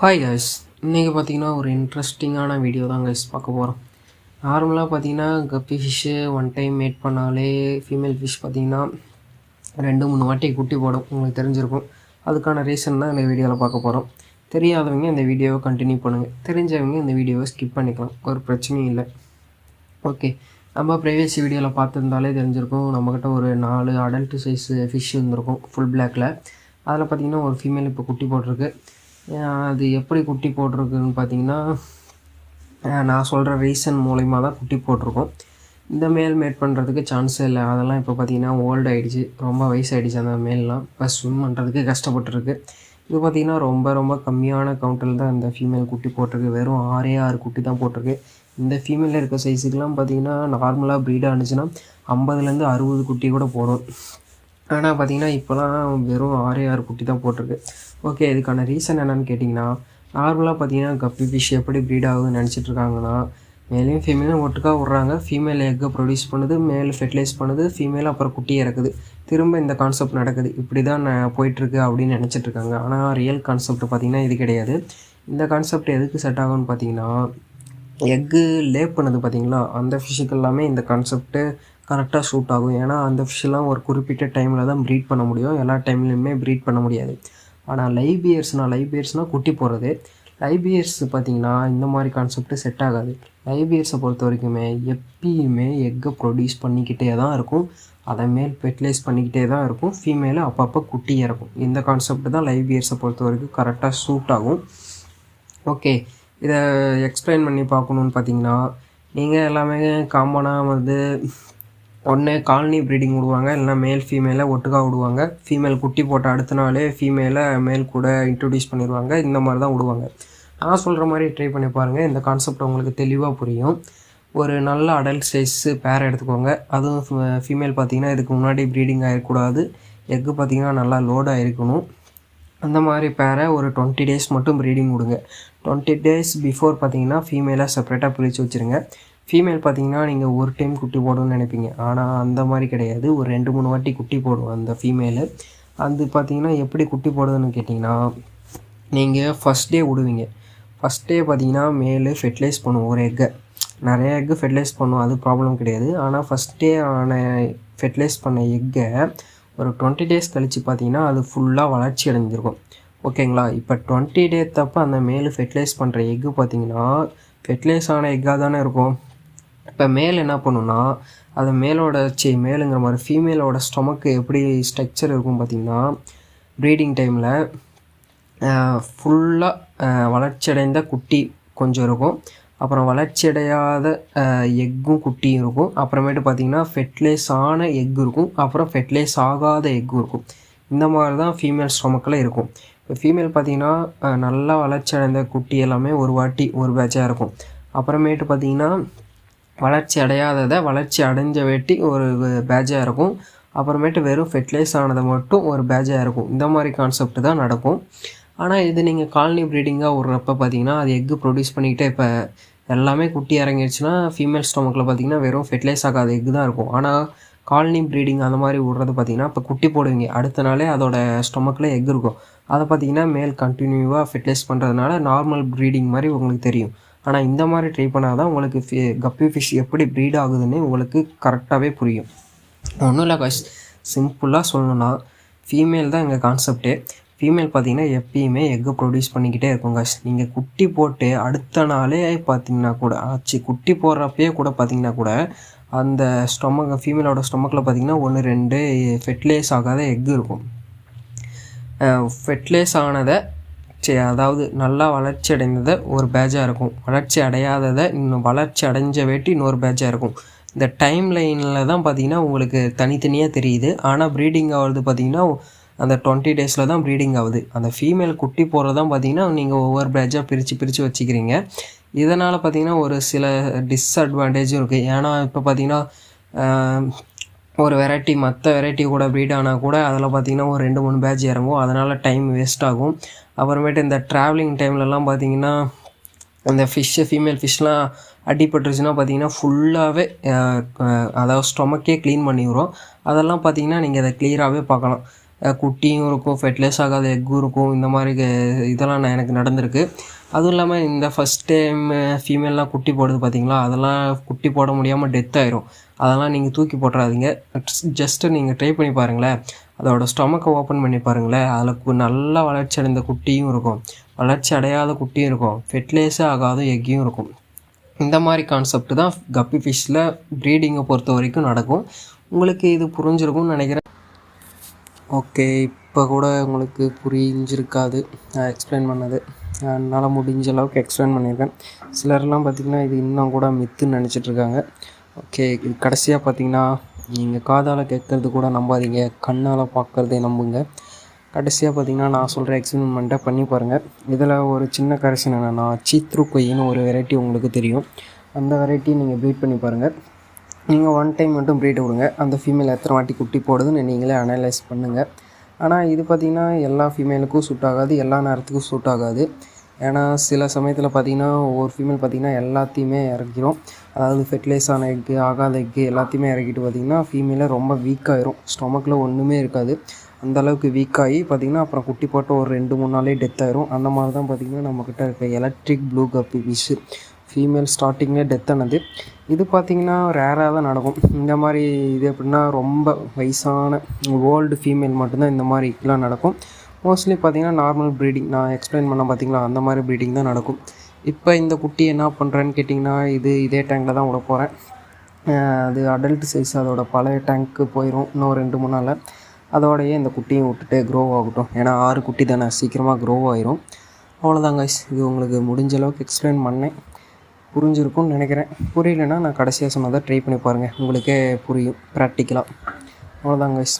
Hi guys, இன்றைக்கி பார்த்தீங்கன்னா ஒரு இன்ட்ரெஸ்டிங்கான வீடியோ தான் கைஸ் பார்க்க போகிறோம். நார்மலாக பார்த்தீங்கன்னா கப்பி ஃபிஷ்ஷு ஒன் டைம் மேட் பண்ணாலே ஃபீமேல் ஃபிஷ் பார்த்தீங்கன்னா 2-3 வாட்டி குட்டி போடும். உங்களுக்கு தெரிஞ்சிருக்கும். அதுக்கான ரீசன் தான் இந்த வீடியோவில் பார்க்க போகிறோம். தெரியாதவங்க இந்த வீடியோவை கண்டினியூ பண்ணுங்கள், தெரிஞ்சவங்க இந்த வீடியோவை ஸ்கிப் பண்ணிக்கலாம், ஒரு பிரச்சனையும் இல்லை. ஓகே, நம்ம ப்ரைவேசி வீடியோவில் பார்த்துருந்தாலே தெரிஞ்சிருக்கும். நம்மக்கிட்ட ஒரு 4 அடல்ட் சைஸ் ஃபிஷ் இருந்திருக்கும் ஃபுல் பிளாக்கில். அதில் பார்த்திங்கன்னா ஒரு ஃபீமேல் இப்போ குட்டி போட்டிருக்கு. அது எப்படி குட்டி போட்டிருக்குன்னு பார்த்தீங்கன்னா, நான் சொல்கிற ரீசன் மூலிமா தான் குட்டி போட்டிருக்கோம். இந்த மேல் மேட் பண்ணுறதுக்கு சான்ஸே இல்லை. அதெல்லாம் இப்போ பார்த்தீங்கன்னா ஓல்டு ஆகிடுச்சு, ரொம்ப வயசாகிடுச்சு. அந்த மேல்லாம் இப்போ ஸ்விம் பண்ணுறதுக்கு கஷ்டப்பட்டுருக்கு. இது பார்த்திங்கன்னா ரொம்ப ரொம்ப கம்மியான கவுண்டில் தான் இந்த ஃபீமேல் குட்டி போட்டிருக்கு. வெறும் 6 குட்டி தான் போட்டிருக்கு. இந்த ஃபீமேலில் இருக்க சைஸுக்கெலாம் பார்த்திங்கன்னா நார்மலாக ப்ரீடாக இருந்துச்சுன்னா 50-60 குட்டி கூட போடும். ஆனால் பார்த்திங்கன்னா இப்போலாம் வெறும் 6 குட்டி தான் போட்டிருக்கு. ஓகே, இதுக்கான ரீசன் என்னென்னு கேட்டிங்கன்னா, நார்மலாக பார்த்திங்கன்னா கப்பி ஃபிஷ் எப்படி ப்ரீட் ஆகுதுன்னு நினச்சிட்ருக்காங்கன்னா, மேலேயும் ஃபீமேலும் ஒட்டுக்காக விட்றாங்க. ஃபீமேல் எக்கை ப்ரொடியூஸ் பண்ணுது, மேல் ஃபெர்டிலைஸ் பண்ணுது, ஃபீமேல் அப்புறம் குட்டி இறக்குது. திரும்ப இந்த கான்செப்ட் நடக்குது. இப்படி தான் போயிட்டுருக்கு அப்படின்னு நினச்சிட்ருக்காங்க. ஆனால் ரியல் கான்செப்ட் பார்த்திங்கன்னா இது கிடையாது. இந்த கான்செப்ட் எதுக்கு செட் ஆகும்னு பார்த்திங்கன்னா, எக்கு லே பண்ணுது பார்த்திங்களா, அந்த ஃபிஷ்ஷுக்கு எல்லாமே இந்த கான்செப்ட்டு கரெக்டாக சூட் ஆகும். ஏன்னா அந்த ஃபிஷ்ஷெல்லாம் ஒரு குறிப்பிட்ட டைமில் தான் ப்ரீட் பண்ண முடியும், எல்லா டைம்லையுமே ப்ரீட் பண்ண முடியாது. ஆனால் லைவ் பியர்ஸ்னால் குட்டி போடுறது. லைவ் பியர்ஸ் பார்த்திங்கன்னா இந்த மாதிரி கான்செப்ட்டு செட் ஆகாது. லைவ் பியர்ஸை பொறுத்த வரைக்குமே எப்பயுமே எக்கை ப்ரொடியூஸ் பண்ணிக்கிட்டே தான் இருக்கும், அதை மேல் ஃபெர்டிலைஸ் பண்ணிக்கிட்டே தான் இருக்கும், ஃபீமேலு அப்பப்போ குட்டி இறக்கும். இந்த கான்செப்ட் தான் லைவ் பியர்ஸை பொறுத்த வரைக்கும் கரெக்டாக சூட் ஆகும். ஓகே, இதை எக்ஸ்பிளைன் பண்ணி பார்க்கணுன்னு பார்த்தீங்கன்னா, நீங்கள் எல்லாமே காமனாக ஒன்று காலனி ப்ரீடிங் விடுவாங்க, இல்லைனா மேல் ஃபீமேலை ஒட்டுக்காக விடுவாங்க. ஃபீமேல் குட்டி போட்ட அடுத்த நாளே ஃபீமேலை மேல் கூட இன்ட்ரடியூஸ் பண்ணிடுவாங்க. இந்த மாதிரி தான் விடுவாங்க. நான் சொல்கிற மாதிரி ட்ரை பண்ணி பாருங்கள், இந்த கான்செப்ட் உங்களுக்கு தெளிவாக புரியும். ஒரு நல்ல அடல்ட் சைஸு பேரை எடுத்துக்கோங்க. அதுவும் ஃபீமேல் பார்த்திங்கன்னா இதுக்கு முன்னாடி ப்ரீடிங் ஆகிடக்கூடாது, எக்கு பார்த்திங்கன்னா நல்லா லோடாக இருக்கணும். அந்த மாதிரி பேரை ஒரு 20 days மட்டும் ப்ரீடிங் விடுங்க. 20 days பிஃபோர் பார்த்திங்கன்னா ஃபீமேலை செப்பரேட்டாக பிரித்து வச்சுருங்க. ஃபீமேல் பார்த்திங்கன்னா நீங்கள் ஒரு டைம் குட்டி போடணும்னு நினைப்பீங்க, ஆனால் அந்த மாதிரி கிடையாது. ஒரு 2-3 வாட்டி குட்டி போடும் அந்த ஃபீமேலு. அது பார்த்திங்கன்னா எப்படி குட்டி போடுதுன்னு கேட்டிங்கன்னா, நீங்கள் ஃபஸ்ட் டே விடுவீங்க. ஃபஸ்ட் டே பார்த்திங்கன்னா மேலு ஃபெர்டிலைஸ் பண்ணும் ஒரு எக்கை. நிறைய எக்கு ஃபெர்டிலைஸ் பண்ணும், அது ப்ராப்ளம் கிடையாது. ஆனால் ஃபஸ்ட் டே ஃபெர்டிலைஸ் பண்ண எக்கை ஒரு 20 days கழித்து பார்த்திங்கன்னா அது ஃபுல்லாக வளர்ச்சி அடைஞ்சிருக்கும். ஓகேங்களா? இப்போ 20 day தப்போ அந்த மேலு ஃபெர்டிலைஸ் பண்ணுற எக்கு பார்த்திங்கன்னா ஃபெர்டிலைஸ் ஆன எக்காக தானே இருக்கும். இப்போ மேல் என்ன பண்ணுன்னா, அது மேலுங்கிற மாதிரி ஃபீமேலோட ஸ்டொமக்கு எப்படி ஸ்ட்ரக்சர் இருக்கும் பார்த்திங்கன்னா, ப்ரீடிங் டைமில் ஃபுல்லாக வளர்ச்சி அடைந்த குட்டி கொஞ்சம் இருக்கும், அப்புறம் வளர்ச்சி அடையாத எக்கும் குட்டியும் இருக்கும், அப்புறமேட்டு பார்த்திங்கன்னா ஃபெர்டிலைஸ் ஆன எக் இருக்கும், அப்புறம் ஃபெர்டிலைஸ் ஆகாத எக்கும் இருக்கும். இந்த மாதிரி தான் ஃபீமேல் ஸ்டொமக்கில் இருக்கும். இப்போ ஃபீமேல் பார்த்திங்கன்னா நல்லா வளர்ச்சி அடைந்த குட்டி எல்லாமே ஒரு வாட்டி ஒரு பேட்சாக இருக்கும். அப்புறமேட்டு பார்த்திங்கன்னா வளர்ச்சி அடையாததை வளர்ச்சி அடைஞ்ச வேட்டி ஒரு பேட்சாக இருக்கும். அப்புறமேட்டு வெறும் ஃபெர்டிலைஸ் ஆனதை மட்டும் ஒரு பேட்சாக இருக்கும். இந்த மாதிரி கான்செப்ட் தான் நடக்கும். ஆனால் இது நீங்கள் காலனி ப்ரீடிங்காக விட்றப்ப பார்த்திங்கன்னா அது எக்கு ப்ரொடியூஸ் பண்ணிக்கிட்டே இப்போ எல்லாமே குட்டி இறங்கிடுச்சுன்னா ஃபீமேல் ஸ்டொமக்கில் பார்த்திங்கன்னா வெறும் ஃபெர்டிலைஸ் ஆகாத எக்கு தான் இருக்கும். ஆனால் காலனி ப்ரீடிங் அந்த மாதிரி விட்றது பார்த்திங்கன்னா இப்போ குட்டி போடுவீங்க, அடுத்த நாளே அதோட ஸ்டொமக்கில் எக் இருக்கும். அதை பார்த்திங்கன்னா மேல் கண்டினியூவாக ஃபெர்டிலைஸ் பண்ணுறதுனால நார்மல் ப்ரீடிங் மாதிரி உங்களுக்கு தெரியும். ஆனால் இந்த மாதிரி ட்ரை பண்ணால் தான் உங்களுக்கு கப்பி ஃபிஷ் எப்படி ப்ரீட் ஆகுதுன்னு உங்களுக்கு கரெக்டாகவே புரியும். ஒன்றும் இல்லை காய்ஸ், சிம்பிளாக சொல்லணுன்னா ஃபீமேல் தான் எங்கள் கான்செப்டே. ஃபீமேல் பார்த்திங்கன்னா எப்பயுமே எக்கை ப்ரொடியூஸ் பண்ணிக்கிட்டே இருக்கும் காய்ஸ். நீங்கள் குட்டி போட்டு அடுத்த நாளே பார்த்திங்கன்னா கூட குட்டி போடுறப்பயே கூட பார்த்திங்கன்னா கூட அந்த ஃபீமேலோட ஸ்டொமக்கில் பார்த்திங்கன்னா 1-2 ஃபெர்டிலைஸ் ஆகாத எக்கு இருக்கும். ஃபெர்டிலைஸ் ஆனதை அதாவது நல்லா வளர்ச்சி அடைந்ததை ஒரு பேட்சாக இருக்கும், வளர்ச்சி அடையாததை இன்னும் வளர்ச்சி அடைஞ்ச வேட்டி இன்னொரு பேட்சாக இருக்கும். இந்த டைம் லைனில் தான் பார்த்திங்கன்னா உங்களுக்கு தனித்தனியாக தெரியுது. ஆனால் ப்ரீடிங் ஆகிறது பார்த்திங்கன்னா அந்த 20 days தான் ப்ரீடிங் ஆகுது. அந்த ஃபீமேல் குட்டி போடுறதான் பார்த்திங்கன்னா நீங்கள் ஒவ்வொரு பேட்சாக பிரித்து வச்சுக்கிறீங்க. இதனால் பார்த்திங்கன்னா ஒரு சில டிஸ்அட்வான்டேஜும் இருக்குது. ஏன்னா இப்போ பார்த்திங்கன்னா ஒரு வெரைட்டி மற்ற வெரைட்டி கூட ப்ரீட் ஆனால் கூட அதில் பார்த்திங்கன்னா ஒரு 2-3 பேட்ச் இறங்கும், அதனால் டைம் வேஸ்ட் ஆகும். அப்புறமேட்டு இந்த ட்ராவலிங் டைம்லலாம் பார்த்திங்கன்னா அந்த ஃபீமேல் ஃபிஷ்லாம் அடிபட்டுருச்சுன்னா பார்த்திங்கன்னா ஃபுல்லாகவே அதாவது ஸ்டொமக்கே க்ளீன் பண்ணி விடும். அதெல்லாம் பார்த்திங்கன்னா நீங்கள் அதை கிளியராகவே பார்க்கலாம். குட்டியும் இருக்கும், ஃபெர்டிலைஸ் ஆகாத எக்கும் இருக்கும். இந்த மாதிரி இதெல்லாம் எனக்கு நடந்திருக்கு. அதுவும் இல்லாமல் இந்த ஃபஸ்ட் டைம் ஃபீமேல்லாம் குட்டி போடுது பார்த்தீங்களா, அதெல்லாம் குட்டி போட முடியாமல் டெத் ஆயிரும். அதெல்லாம் நீங்கள் தூக்கி போட்டுறாதீங்க. ஜஸ்ட்டு நீங்கள் ட்ரை பண்ணி பாருங்களேன். அதோட ஸ்டொமக்கை ஓப்பன் பண்ணி பாருங்களேன். அதில் நல்லா வளர்ச்சி அடைந்த குட்டியும் இருக்கும், வளர்ச்சி அடையாத குட்டியும் இருக்கும், ஃபெர்டிலைஸே ஆகாத எக்கையும் இருக்கும். இந்த மாதிரி கான்செப்ட் தான் கப்பி ஃபிஷ்ஷில் ப்ரீடிங்கை பொறுத்த வரைக்கும் நடக்கும். உங்களுக்கு இது புரிஞ்சிருக்கும்னு நினைக்கிறேன். ஓகே, இப்போ கூட உங்களுக்கு புரிஞ்சிருக்காது நான் எக்ஸ்பிளைன் பண்ணது. என்னால் முடிஞ்ச அளவுக்கு எக்ஸ்பிளைன் பண்ணியிருக்கேன். சிலர்லாம் பார்த்திங்கன்னா இது இன்னும் கூட மித்துன்னு நினச்சிட்ருக்காங்க. ஓகே, இது கடைசியாக பார்த்திங்கன்னா நீங்கள் காதால் கேட்குறது கூட நம்பாதீங்க, கண்ணால் பார்க்குறதே நம்புங்க. கடைசியாக பார்த்திங்கன்னா நான் சொல்கிற எக்ஸ்பெரிமெண்ட்டை பண்ணி பாருங்கள். இதில் ஒரு சின்ன கரெக்ஷன் என்னென்னா, சீத்ரு கொய்ன்னு ஒரு வெரைட்டி உங்களுக்கு தெரியும். அந்த வெரைட்டி நீங்கள் ப்ரீட் பண்ணி பாருங்கள். நீங்கள் 1 டைம் மட்டும் ப்ரீட் விடுங்க. அந்த ஃபீமேல் எத்தனை வாட்டி குட்டி போடுதுன்னு நீங்களே அனலைஸ் பண்ணுங்கள். ஆனால் இது பார்த்திங்கன்னா எல்லா ஃபீமேலுக்கும் சூட் ஆகாது, எல்லா நேரத்துக்கும் சூட் ஆகாது. ஏன்னா சில சமயத்தில் பார்த்திங்கன்னா ஒவ்வொரு ஃபீமேல் பார்த்திங்கன்னா எல்லாத்தையுமே இறக்கிடும். அதாவது ஃபெர்டிலைஸ் ஆன எக்கு, ஆகாத எக்கு எல்லாத்தையுமே இறக்கிட்டு பார்த்திங்கன்னா ஃபீமேலே ரொம்ப வீக்காகிடும். ஸ்டொமக்கில் ஒன்றுமே இருக்காது. அந்தளவுக்கு வீக்காகி பார்த்திங்கன்னா அப்புறம் குட்டி போட்டு ஒரு 2-3 நாளே டெத் ஆயிரும். அந்த மாதிரி தான் பார்த்திங்கன்னா நம்மக்கிட்ட இருக்க எலக்ட்ரிக் ப்ளூ கப்பி ஃபிஷ்ஷு ஃபீமேல் ஸ்டார்டிங்லேயே டெத் ஆனது. இது பார்த்திங்கன்னா ரேராக தான் நடக்கும். இந்த மாதிரி இது எப்படின்னா ரொம்ப வயசான ஓல்டு ஃபீமேல் மட்டும்தான் இந்த மாதிரி இதெலாம் நடக்கும். மோஸ்ட்லி பார்த்திங்கன்னா நார்மல் ப்ரீடிங் நான் எக்ஸ்பிளைன் பண்ண பார்த்திங்களா, அந்த மாதிரி ப்ரீடிங் தான் நடக்கும். இப்போ இந்த குட்டி என்ன பண்ணுறேன்னு கேட்டிங்கன்னா, இதே டேங்கில் தான் விட போகிறேன். அது அடல்ட் சைஸ், அதோட பழைய டேங்க்கு போயிடும் இன்னும் 2-3 நாளில். அதோடையே இந்த குட்டியும் விட்டுட்டு க்ரோ ஆகட்டும். ஏன்னா 6 குட்டி தானே, சீக்கிரமாக க்ரோ ஆயிரும். அவ்வளோதான் கைஸ், இது உங்களுக்கு முடிஞ்ச அளவுக்கு எக்ஸ்பிளைன் பண்ணேன். புரிஞ்சிருக்கும்னு நினைக்கிறேன். புரியலைன்னா நான் கடைசியாக சொன்னதை ட்ரை பண்ணி பாருங்கள், உங்களுக்கே புரியும் ப்ராக்டிக்கலாக. அவ்வளோதான் கைஸ்.